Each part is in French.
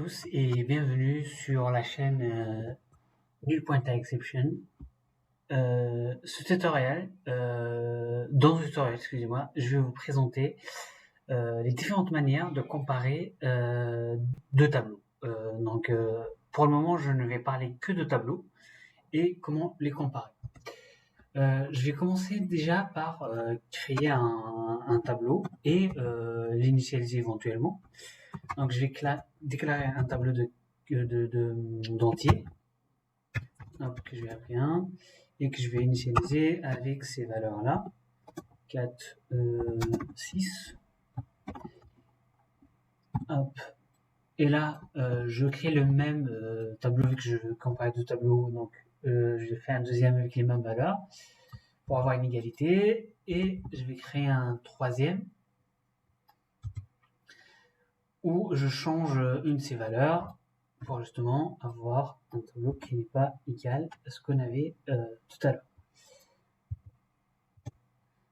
tous et bienvenue sur la chaîne Null.exception. Dans ce tutoriel, excusez-moi, je vais vous présenter les différentes manières de comparer deux tableaux. Pour le moment, je ne vais parler que de tableaux et comment les comparer. Je vais commencer déjà par créer un tableau et l'initialiser éventuellement. Donc je vais déclarer un tableau d'entier que je vais appeler 1 et que je vais initialiser avec ces valeurs là 4, 6. Hop. Et là je crée le même tableau vu que je compare deux tableaux, donc je fais un deuxième avec les mêmes valeurs pour avoir une égalité, et je vais créer un troisième où je change une de ces valeurs pour justement avoir un tableau qui n'est pas égal à ce qu'on avait tout à l'heure.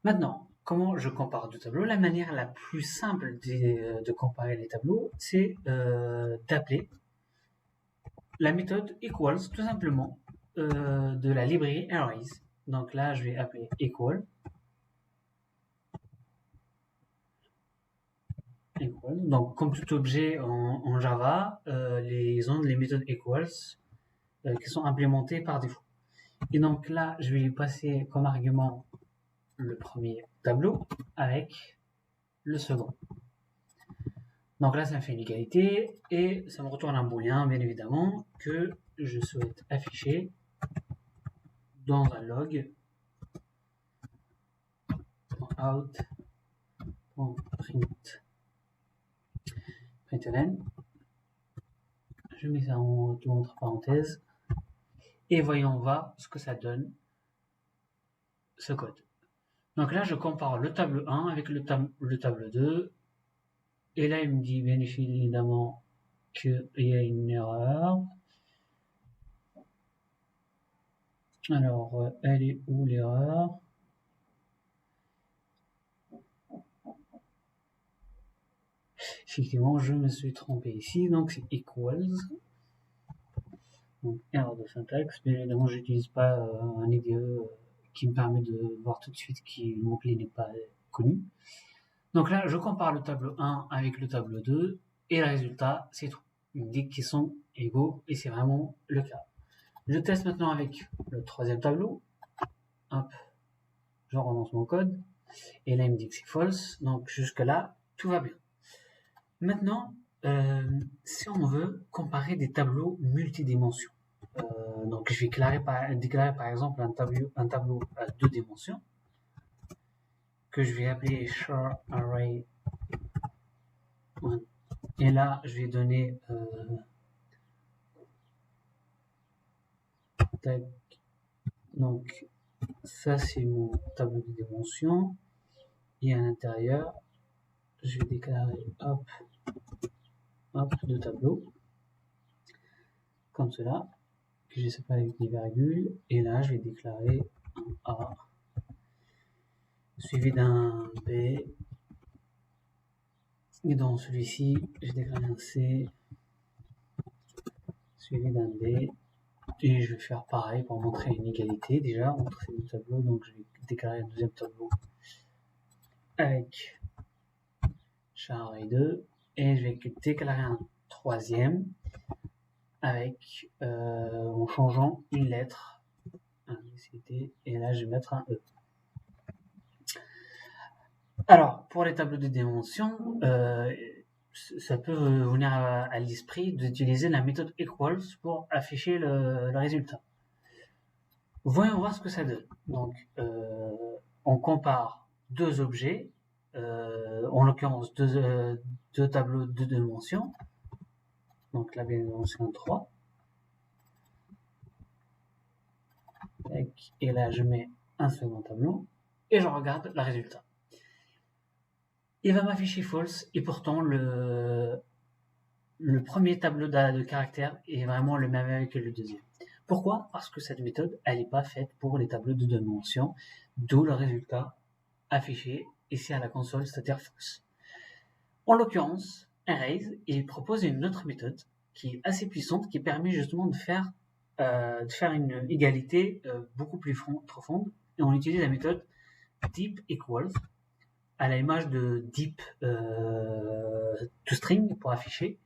Maintenant, comment je compare deux tableaux? La manière la plus simple de comparer les tableaux, c'est d'appeler la méthode equals, tout simplement, de la librairie arrays. Donc là, je vais appeler equal. Donc, comme tout objet en Java, les méthodes equals qui sont implémentées par défaut. Et donc là, je vais lui passer comme argument le premier tableau avec le second. Donc là, ça me fait une égalité et ça me retourne un booléen, bien évidemment, que je souhaite afficher dans un log out.println. Je mets ça entre parenthèses et voyons voir ce que ça donne, ce code. Donc là, je compare le tableau 1 avec le tableau 2. Et là, il me dit bien évidemment qu'il y a une erreur. Alors, elle est où l'erreur? Effectivement, je me suis trompé ici, donc c'est equals. Donc, erreur de syntaxe. Bien évidemment, je n'utilise pas un IDE qui me permet de voir tout de suite que le mot-clé n'est pas connu. Donc là, je compare le tableau 1 avec le tableau 2, et le résultat, c'est tout. Il me dit qu'ils sont égaux, et c'est vraiment le cas. Je teste maintenant avec le troisième tableau. Hop, je relance mon code, et là, il me dit que c'est false, donc jusque-là, tout va bien. Maintenant, si on veut comparer des tableaux multidimensions, donc je vais déclarer par exemple un tableau à deux dimensions, que je vais appeler char_array1. Et là, je vais donner donc ça c'est mon tableau de dimension, et à l'intérieur, je vais déclarer deux tableaux comme cela, que je sépare avec des virgules, et là je vais déclarer un A suivi d'un B, et dans celui-ci je déclare un C suivi d'un D, et je vais faire pareil pour montrer une égalité déjà entre ces deux tableaux. Donc je vais déclarer un deuxième tableau avec char_array2, et je vais déclarer un troisième avec en changeant une lettre, et là je vais mettre un E. Alors, pour les tableaux de dimension, ça peut venir à l'esprit d'utiliser la méthode equals pour afficher le résultat. Voyons voir ce que ça donne. Donc, on compare deux objets, en l'occurrence deux tableaux de dimensions. Donc là, bien évidemment, c'est un 3. Et là, je mets un second tableau et je regarde le résultat. Il va m'afficher false, et pourtant le premier tableau de caractères est vraiment le même avec le deuxième. Pourquoi? Parce que cette méthode, elle n'est pas faite pour les tableaux de dimension, d'où le résultat affiché ici à la console, c'est-à-dire false. En l'occurrence, Arrays, il propose une autre méthode qui est assez puissante, qui permet justement de faire une égalité beaucoup plus profonde. Et on utilise la méthode deep equals, à l'image de deep toString pour afficher.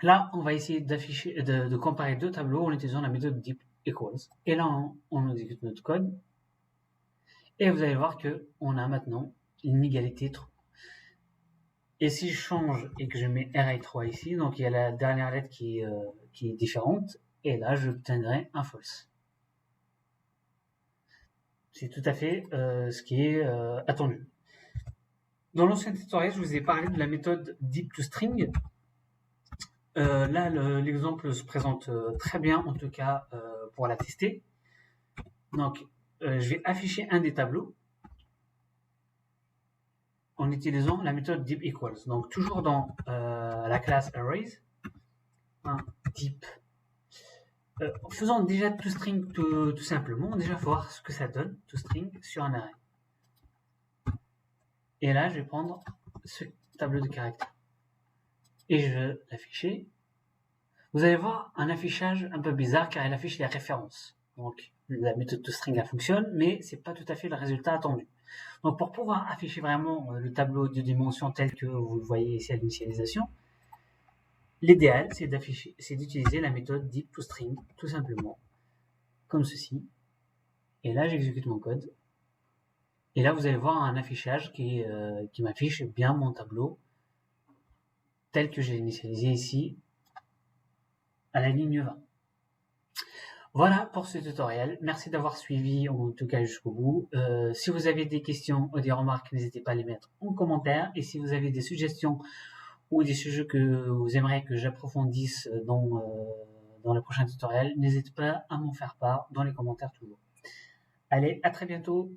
Là, on va essayer de comparer deux tableaux en utilisant la méthode deep equals. Et là, on exécute notre code. Et vous allez voir qu'on a maintenant une égalité true. Et si je change et que je mets array3 ici, donc il y a la dernière lettre qui est différente, et là j'obtiendrai un false. C'est tout à fait ce qui est attendu. Dans l'ancien tutoriel, je vous ai parlé de la méthode deep toString. Là, l'exemple se présente très bien, en tout cas pour la tester. Donc, je vais afficher un des tableaux en utilisant la méthode deep equals. Donc, toujours dans la classe arrays, deep. En faisant déjà toString tout simplement, déjà voir ce que ça donne, toString sur un array. Et là, je vais prendre ce tableau de caractères. Et je vais l'afficher. Vous allez voir un affichage un peu bizarre car il affiche les références. Donc, la méthode toString elle fonctionne, mais c'est pas tout à fait le résultat attendu. Donc, pour pouvoir afficher vraiment le tableau de dimension tel que vous le voyez ici à l'initialisation, l'idéal, c'est d'utiliser la méthode deep toString, tout simplement, comme ceci. Et là, j'exécute mon code. Et là, vous allez voir un affichage qui m'affiche bien mon tableau, tel que j'ai initialisé ici, à la ligne 20. Voilà pour ce tutoriel. Merci d'avoir suivi, en tout cas jusqu'au bout. Si vous avez des questions ou des remarques, n'hésitez pas à les mettre en commentaire. Et si vous avez des suggestions ou des sujets que vous aimeriez que j'approfondisse dans le prochain tutoriel, n'hésitez pas à m'en faire part dans les commentaires toujours. Allez, à très bientôt.